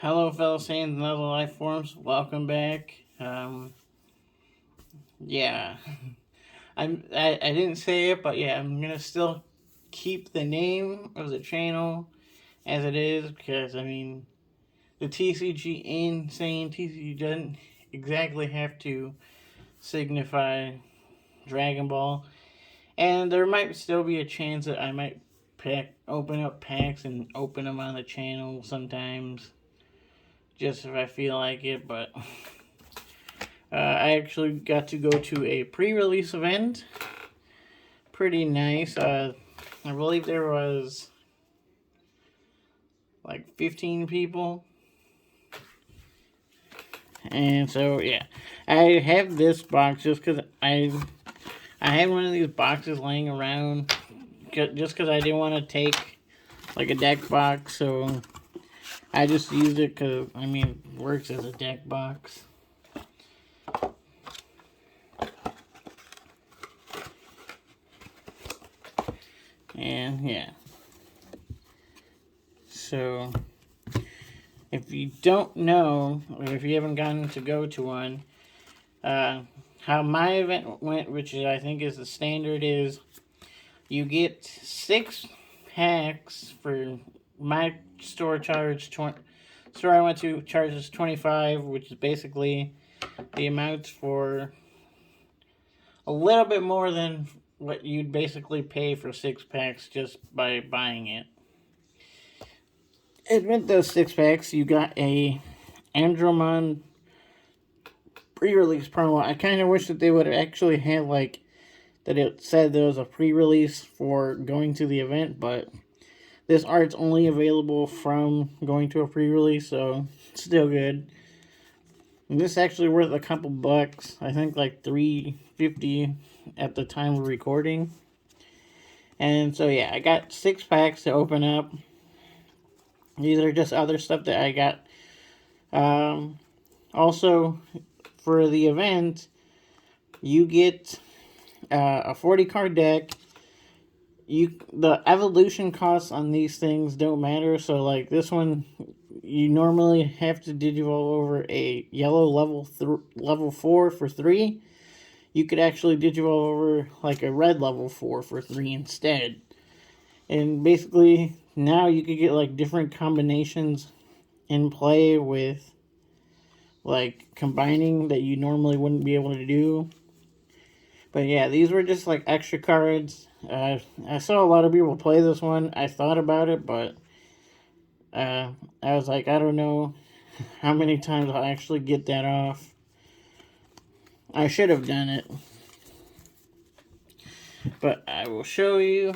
Hello, fellow Saiyans and other life forms. Welcome back. Yeah, I didn't say it, but yeah, I'm gonna still keep the name of the channel as it is because the TCG in saying TCG doesn't exactly have to signify Dragon Ball, and there might still be a chance that I might open up packs and open them on the channel sometimes, just if I feel like it, but. I actually got to go to a pre-release event. Pretty nice. I believe there was like 15 people. And so, yeah. I have this box just because I had one of these boxes laying around just because I didn't want to take like a deck box. So I just used it because, it works as a deck box. And yeah. So, if you don't know, or if you haven't gotten to go to one, how my event went, which I think is the standard, is you get 6 packs for my store store I went to charges 25, which is basically the amount for a little bit more than what you'd basically pay for 6 packs just by buying it. And with those 6 packs, you got a Andromon pre-release promo. I kind of wish that they would have actually had that it said there was a pre-release for going to the event, but this art's only available from going to a pre-release, so still good. And this is actually worth a couple bucks. I think like $3.50 at the time of recording. And so yeah, I got 6 packs to open up. These are just other stuff that I got. Also, for the event, you get a 40 card deck. The evolution costs on these things don't matter. So like this one, you normally have to digivolve over a yellow level 4 for 3. You could actually digivolve over like a red level 4 for 3 instead. And basically now you could get like different combinations in play with like combining that you normally wouldn't be able to do. But yeah, these were just like extra cards. I saw a lot of people play this one. I thought about it, but I was like, I don't know how many times I'll actually get that off. I should have done it. But I will show you.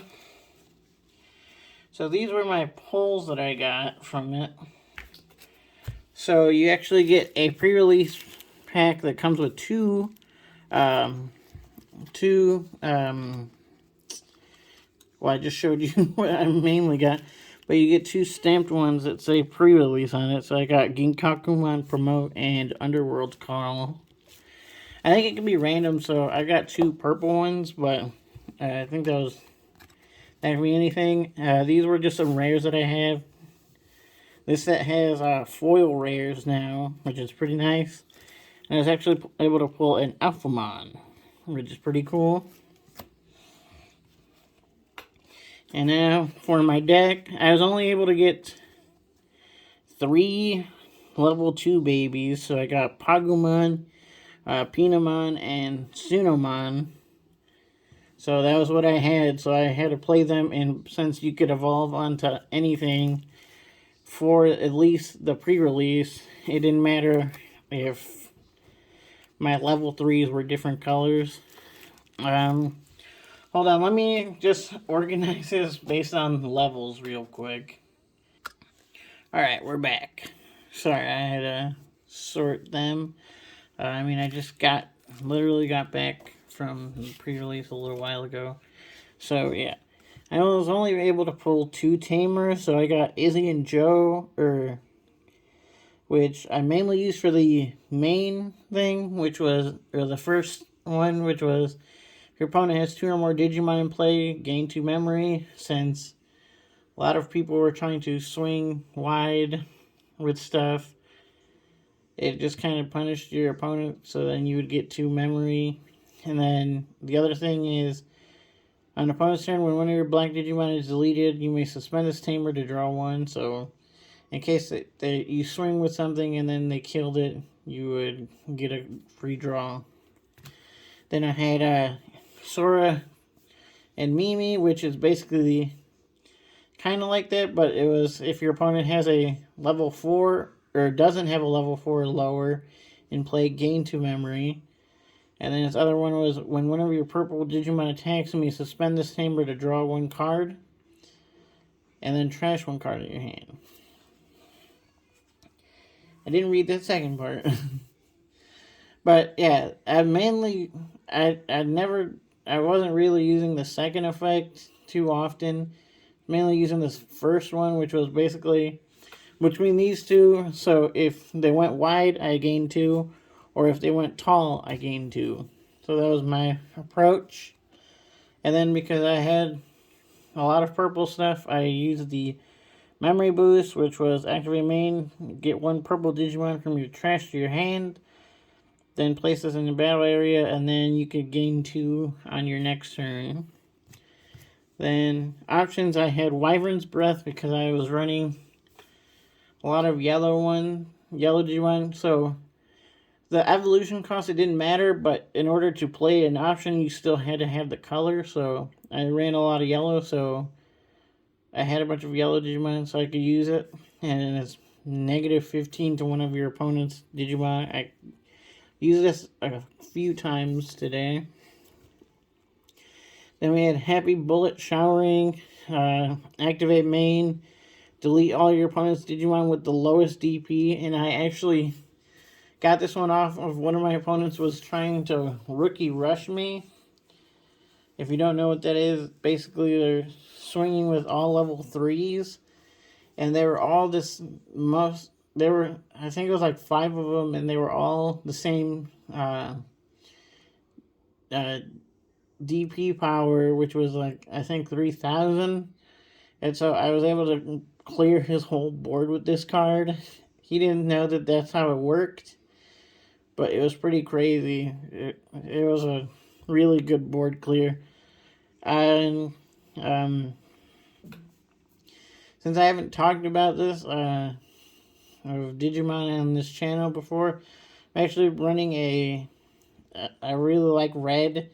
So these were my pulls that I got from it. So you actually get a pre-release pack that comes with two well, I just showed you what I mainly got, but you get 2 stamped ones that say pre-release on it. So I got Ginkakumon Promote and Underworld Call. I think it can be random, so I got 2 purple ones, but I think that could be anything. These were just some rares that I have. This set has foil rares now, which is pretty nice. And I was actually able to pull an Alphamon, which is pretty cool. And now for my deck, I was only able to get 3 level 2 babies. So I got Pagumon, Pinamon, and Sunomon. So that was what I had. So I had to play them, and since you could evolve onto anything for at least the pre-release, it didn't matter if my level 3s were different colors. Hold on, let me just organize this based on levels real quick. Alright, we're back. Sorry, I had to sort them. I just literally got back from the pre-release a little while ago. So, yeah. I was only able to pull 2 Tamers, so I got Izzy and Joe, which I mainly used for the main thing, the first one, which was if your opponent has 2 or more Digimon in play, gain 2 memory, since a lot of people were trying to swing wide with stuff. It just kind of punished your opponent, so then you would get 2 memory. And then the other thing is, on opponent's turn, when one of your black Digimon is deleted, you may suspend this Tamer to draw 1. So, in case you swing with something and then they killed it, you would get a free draw. Then I had Sora and Mimi, which is basically kind of like that, but it was if your opponent has a level 4 or doesn't have a level 4 or lower in play, gain 2 memory. And then this other one was when one of your purple Digimon attacks him, you suspend this Tamer to draw 1 card and then trash 1 card in your hand. I didn't read that second part. But yeah, I wasn't really using the second effect too often. Mainly using this first one, which was basically between these two. So if they went wide, I gained 2, or if they went tall, I gained 2. So that was my approach. And then because I had a lot of purple stuff, I used the memory boost, which was activate main, get 1 purple Digimon from your trash to your hand, then place this in the battle area, and then you could gain 2 on your next turn. Then options, I had Wyvern's Breath because I was running a lot of yellow Digimon. So the evolution cost, it didn't matter, but in order to play an option, you still had to have the color. So I ran a lot of yellow, so I had a bunch of yellow Digimon so I could use it. And it's negative 15 to one of your opponent's Digimon. I used this a few times today. Then we had Happy Bullet Showering, activate main, delete all your opponent's Digimon with the lowest DP, and I actually got this one off of one of my opponents was trying to rookie rush me. If you don't know what that is, basically they're swinging with all level 3s, and they were all I think it was like 5 of them, and they were all the same DP power, which was like, I think 3,000. And so I was able to clear his whole board with this card. He didn't know that that's how it worked, but it was pretty crazy. It was a really good board clear. And since I haven't talked about this of Digimon on this channel before, I'm actually running I really like red.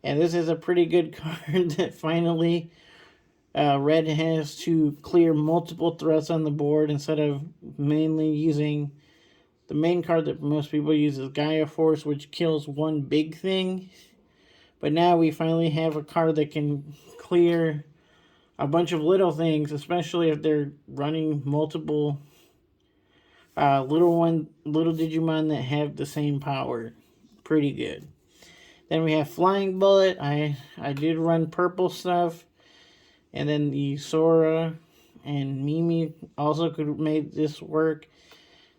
And this is a pretty good card that finally red has to clear multiple threats on the board instead of mainly using the main card that most people use is Gaia Force, which kills one big thing. But now we finally have a card that can clear a bunch of little things, especially if they're running multiple little Digimon that have the same power. Pretty good. Then we have Flying Bullet. I did run purple stuff. And then the Sora and Mimi also could make this work.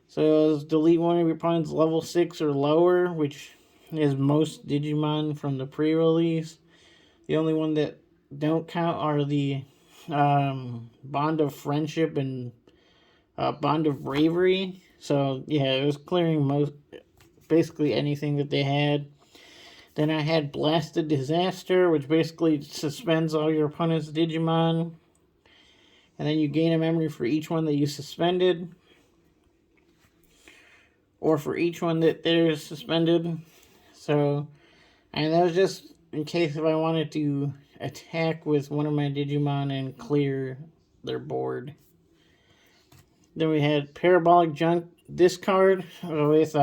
So it was delete one of your opponent's level 6 or lower, which is most Digimon from the pre-release. The only one that don't count are the Bond of Friendship and Bond of Bravery. So yeah, it was clearing basically anything that they had. Then I had Blasted Disaster, which basically suspends all your opponent's Digimon. And then you gain a memory for each one that you suspended. Or for each one that they're suspended. So, and that was just in case if I wanted to attack with one of my Digimon and clear their board. Then we had Parabolic Junk Discard with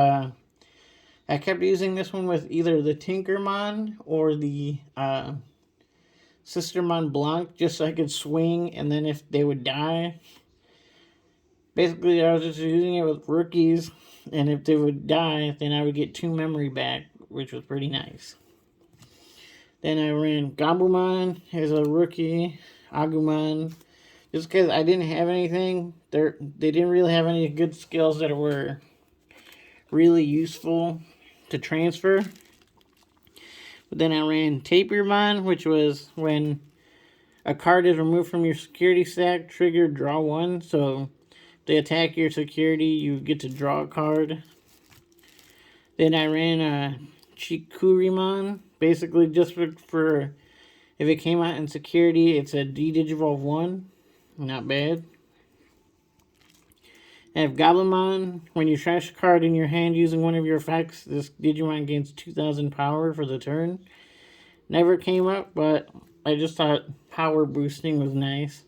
I kept using this one with either the Tinkermon or the Sistermon Blanc, just so I could swing, and then if they would die. Basically, I was just using it with rookies, and if they would die, then I would get 2 memory back, which was pretty nice. Then I ran Gabumon as a rookie, Agumon, just because I didn't have anything. They didn't really have any good skills that were really useful to transfer. But then I ran Tapermon, which was when a card is removed from your security stack, trigger draw 1. So they attack your security, you get to draw a card. Then I ran a Chikurimon, basically just for if it came out in security, it's a D-Digivolve 1. Not bad. I have Goblimon. When you trash a card in your hand using one of your effects, this Digimon gains 2,000 power for the turn. Never came up, but I just thought power boosting was nice.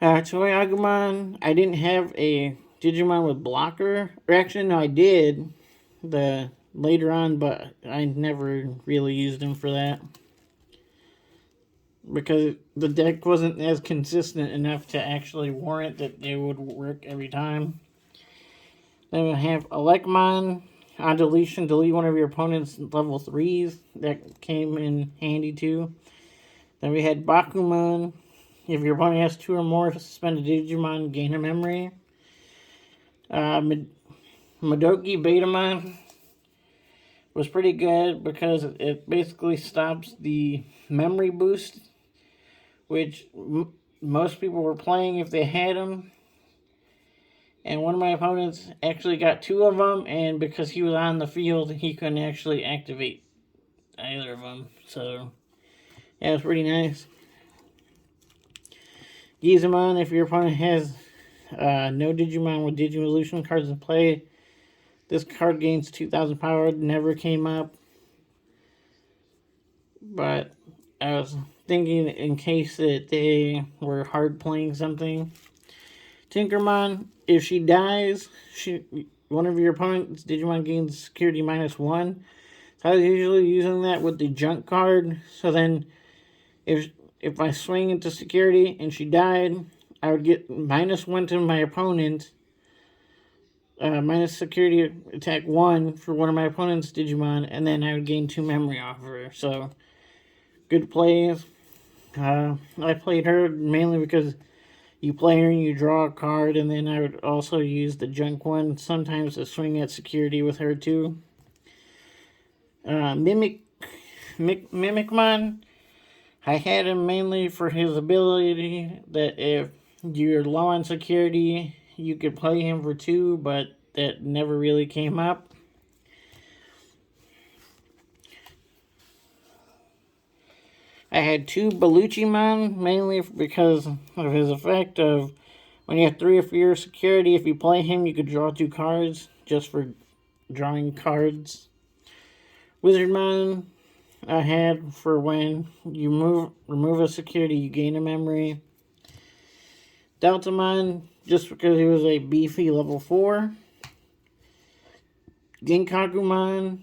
Toy Agumon. I didn't have a Digimon with blocker. Or actually, no, I did later on, but I never really used him for that. Because the deck wasn't as consistent enough to actually warrant that it would work every time. Then we have Elecmon. On deletion, delete one of your opponent's level 3s. That came in handy too. Then we had Bakumon. If your opponent has 2 or more, suspend a Digimon, gain a memory. Madoki Betamon was pretty good because it basically stops the memory boost, which most people were playing if they had them. And one of my opponents actually got 2 of them, and because he was on the field, he couldn't actually activate either of them. So, yeah, it was pretty nice. Gizamon, if your opponent has no Digimon with Digivolution cards in play, this card gains 2,000 power. Never came up. But I was thinking in case that they were hard playing something. Tinkermon, if she dies, one of your opponent's Digimon gains security -1. So I was usually using that with the junk card. So then if I swing into security and she died, I would get -1 to my opponent. Minus security attack 1 for one of my opponent's Digimon, and then I would gain 2 memory off of her. So, good plays. I played her mainly because you play her and you draw a card, and then I would also use the junk one sometimes to swing at security with her too. Mimicmon, I had him mainly for his ability that if you're low on security, you could play him for 2, but that never really came up. I had 2 Bellucciman, mainly because of his effect of when you have 3 or fewer security, if you play him, you could draw 2 cards just for drawing cards. Wizardmon, I had for when you remove a security, you gain a memory. Deltamon, just because he was a beefy level 4. Ginkagumon,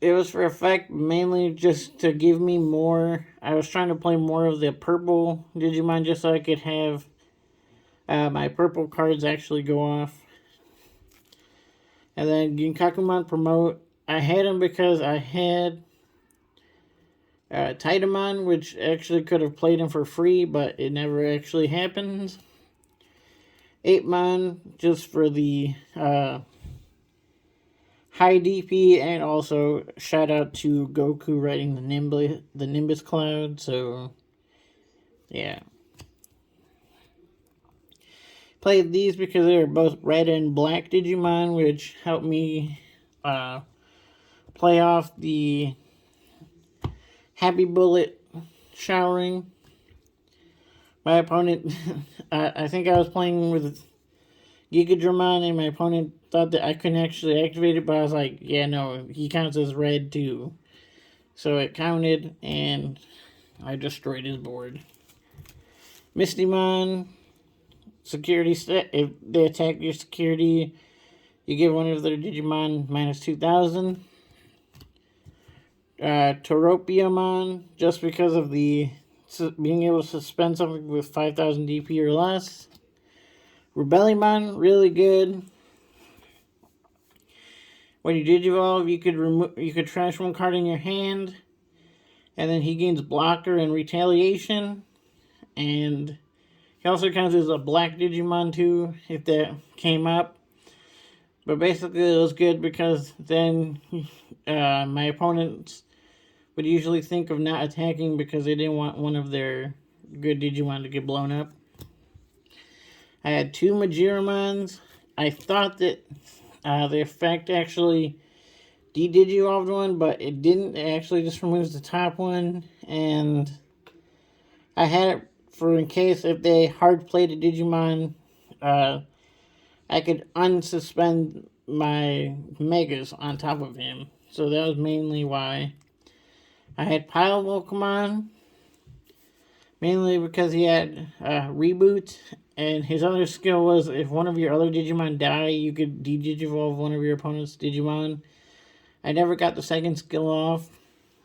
it was for effect mainly just to give me more. I was trying to play more of the purple Digimon just so I could have my purple cards actually go off. And then Ginkakumon Promote, I had him because I had Titamon, which actually could have played him for free, but it never actually happened. 8mon, just for the high DP, and also shout out to Goku riding the Nimbus Cloud. So, yeah. Played these because they were both red and black Digimon, which helped me play off the Happy Bullet showering. My opponent, I think I was playing with Gigadramon, and my opponent thought that I couldn't actually activate it, but I was like, yeah, no, he counts as red too. So it counted, and I destroyed his board. Mistymon, security stat, if they attack your security, you give one of their Digimon -2,000. Toropiamon, just because of the being able to suspend something with 5,000 DP or less. Rebellymon, really good. When you Digivolve, you could trash 1 card in your hand, and then he gains blocker and retaliation, and he also counts as a black Digimon too, if that came up. But basically, it was good because then my opponents would usually think of not attacking because they didn't want one of their good Digimon to get blown up. I had 2 Majiramons. I thought that the effect actually de-digivolved one, but it didn't. It actually just removes the top one, and I had it for in case if they hard played a Digimon, I could unsuspend my Megas on top of him. So that was mainly why. I had Pile Pokemon, mainly because he had Reboot, and his other skill was if one of your other Digimon die, you could de-digivolve one of your opponent's Digimon. I never got the second skill off,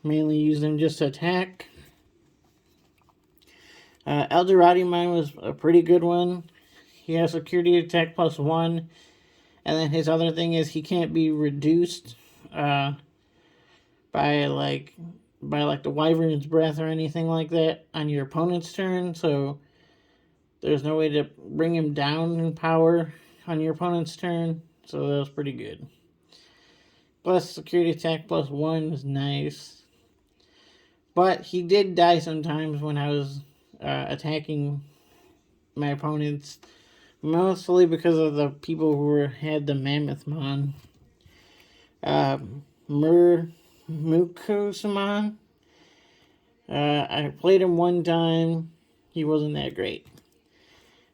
mainly used him just to attack. Eldoradimon was a pretty good one. He has security attack +1, and then his other thing is he can't be reduced by like the Wyvern's Breath or anything like that on your opponent's turn. So there's no way to bring him down in power on your opponent's turn. So that was pretty good. Plus security attack +1 is nice. But he did die sometimes when I was attacking my opponents. Mostly because of the people who had the Mammothmon. Mukusamon. I played him one time. He wasn't that great.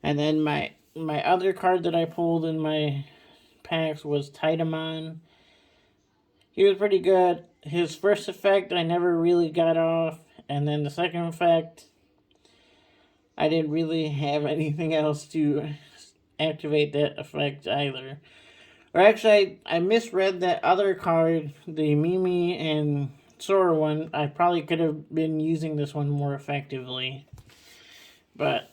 And then my other card that I pulled in my packs was Titamon. He was pretty good. His first effect I never really got off. And then the second effect, I didn't really have anything else to activate that effect either. Or actually, I misread that other card, the Mimi and Sora one. I probably could have been using this one more effectively. But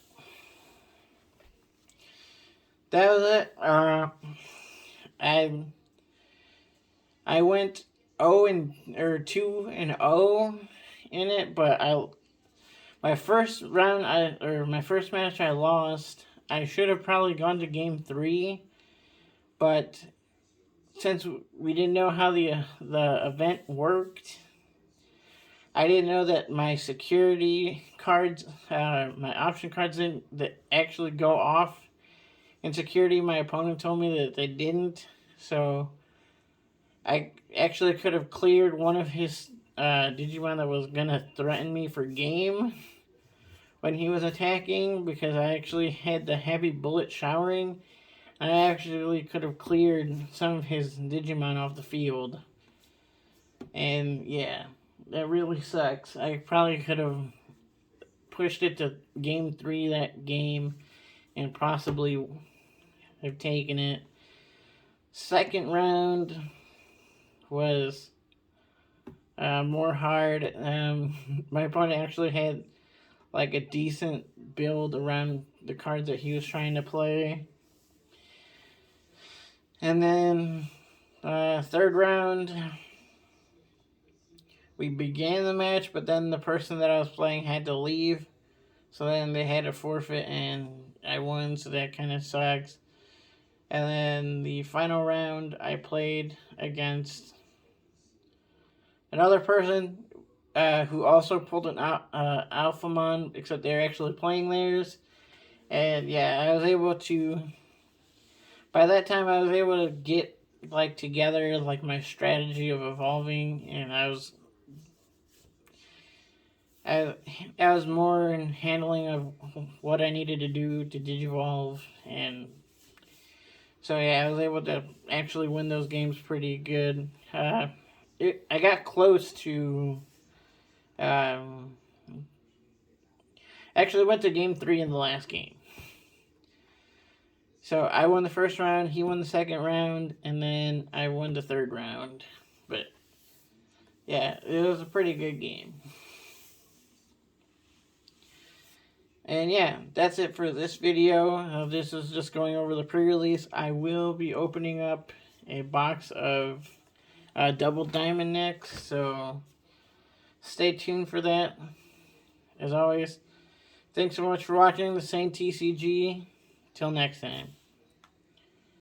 that was it. I went 2-0 in it, but my first match I lost. I should have probably gone to game 3, but since we didn't know how the event worked, I didn't know that my security cards, my option cards didn't actually go off in security. My opponent told me that they didn't, so I actually could have cleared one of his Digimon that was gonna threaten me for game when he was attacking, because I actually had the heavy bullet showering. I actually could have cleared some of his Digimon off the field. And yeah, that really sucks. I probably could have pushed it to game 3 that game and possibly have taken it. Second round was more hard. My opponent actually had like a decent build around the cards that he was trying to play. And then third round, we began the match, but then the person that I was playing had to leave. So then they had to forfeit, and I won, so that kind of sucks. And then the final round, I played against another person who also pulled an Alphamon, except they're actually playing theirs. And yeah, I was able to... By that time, I was able to get like together like my strategy of evolving, and I was more in handling of what I needed to do to Digivolve, and so yeah, I was able to actually win those games pretty good. I got close to... actually went to game 3 in the last game. So I won the first round, he won the second round, and then I won the third round. But yeah, it was a pretty good game. And yeah, that's it for this video. This is just going over the pre-release. I will be opening up a box of double diamond necks, so stay tuned for that. As always, thanks so much for watching the Saint TCG. Till next time.